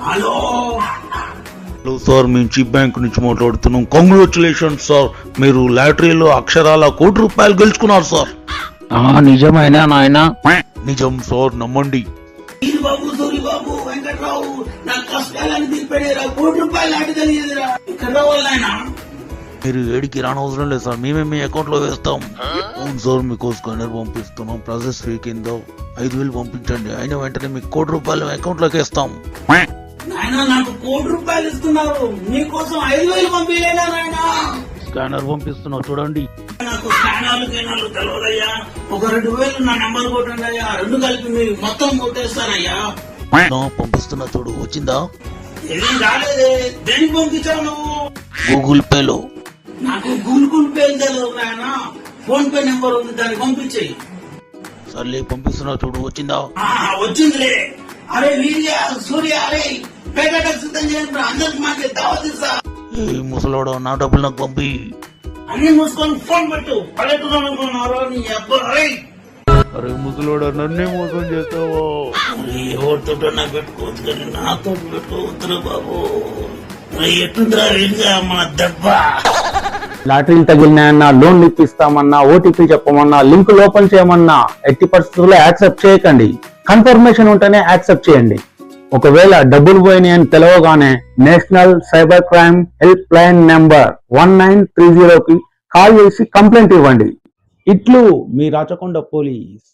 Hello sir, మేము cheap bank నుంచి మాట్లాడుతున్నాం. కంగ్రాచులేషన్స్ సార్, మీరు లాటరీలో అక్షరాల ₹1,00,00,000 గెలుచుకున్నారు సార్. నిజమైనా నాయనా? నిజం సార్, నమ్మండి. బాబు, సూరిబాబు, వెంకట్రావు, నా కష్టాలని తీర్పడేరా. ₹1,00,00,000 లాంటి తెలియదురా. ఇక్కడ రావాలి ఆయన. మీరు ఏడికి రానవసరం లేదు సార్, మేమే మీ అకౌంట్ లో వేస్తాం. అవును సార్, మీకు స్కానర్ పంపిస్తున్నాం. ప్రాసెస్ ఫీ కింద 5,000 పంపించండి. అయిన వెంటనే మీకు ₹1,00,00,000 అకౌంట్ లోకి వేస్తాం. నాయన, నాకు ₹1,00,00,000 ఇస్తున్నారు, మీకోసం 5,000 పంపించలేనా నాయన? స్కానర్ పంపిస్తున్నావు చూడండి. నాకు స్కానర్లు తెలియదయ్యా. ఒక 2,000 నా నెంబర్ కొట్టండి అయ్యా. 2 కలిపి మీరు మొత్తం కొట్టేస్తానయ్యా. పంపిస్తున్నా చూడు, వచ్చిందా? ఏం రాలేదే. దేనికి పంపించావు నువ్వు? గూగుల్ పేలో. నాకు గూగుల్ పే తెలియదు నాయన. ఫోన్ పే నెంబర్ ఉంది, దాన్ని పంపించేయి. సర్లే, పంపిస్తున్నా చూడు, వచ్చిందా? వచ్చిందిలే. అరే వీర్య, సూర్య, అరే పేటకు సిద్ధం చేయండి. అందరికి మాకే దావత్ ఇస్తా. ఏ ముసలోడా, నా డబ్బులు నాకు పంపి. అన్ని మూసుకొని ఫోన్ పెట్టు. పల్లెటూరు అనుకున్నారో నీ అబ్బాయి. అరే ముసలోడా, నన్నే మోసం చేస్తావా? ఎవరితో పెట్టుకోవచ్చు కానీ నాతో పెట్టుకోవద్దురా బాబు. ఎట్లుందిరా వీడిగా మన దెబ్బ. లాటరీలు తగిలినాయన్నా, లోన్లు ఇప్పిస్తామన్నా, ఓటీపీ చెప్పమన్నా, లింకులు ఓపెన్ చేయమన్నా ఎట్టి పరిస్థితుల్లో యాక్సెప్ట్ చేయకండి. కన్ఫర్మేషన్ ఉంటేనే యాక్సెప్ట్ చేయండి. ఒకవేళ డబ్బులు పోయినాయని తెలవగానే national cyber crime help line number 1930కి కాల్ చేసి కంప్లైంట్ ఇవ్వండి. ఇట్లు మీ రాచకొండ పోలీస్.